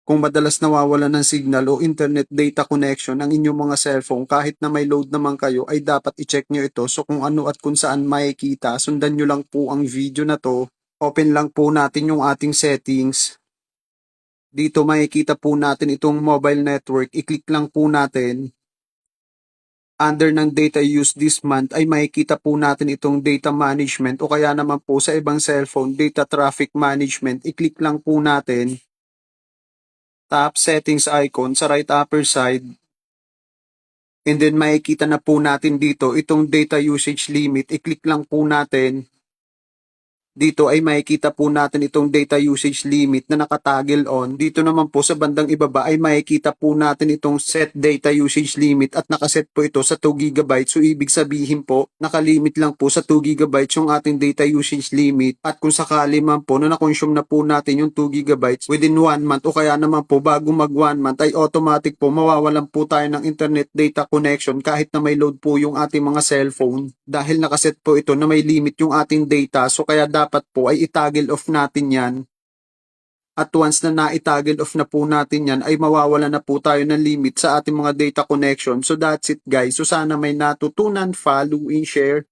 Kung madalas nawawalan ng signal o internet data connection ang inyong mga cellphone kahit na may load naman kayo ay dapat i-check nyo ito. So kung ano at kung saan makikita, sundan nyo lang po ang video na to. Open lang po natin yung ating settings. Dito makikita po natin itong mobile network. I-click lang po natin. Under ng data use this month ay makikita po natin itong data management o kaya naman po sa ibang cellphone, data traffic management. I-click lang po natin. Tap settings icon sa right upper side. And then makikita na po natin dito itong data usage limit. I-click lang po natin. Dito ay makikita po natin itong data usage limit na nakatoggle on. Dito naman po sa bandang ibaba ay makikita po natin itong set data usage limit at nakaset po ito sa 2 GB. So ibig sabihin po, nakalimit lang po sa 2 GB yung ating data usage limit. At kung sakali man po na na-consume na po natin yung 2 GB within 1 month o kaya naman po bago mag 1 month ay automatic po mawawalan po tayo ng internet data connection kahit na may load po yung ating mga cellphone. Dahil nakaset po ito na may limit yung ating data, so kaya dapat po ay itoggle off natin yan. At once na na-toggle off na po natin yan, ay mawawala na po tayo ng limit sa ating mga data connection. So that's it guys. So sana may natutunan, follow, and share.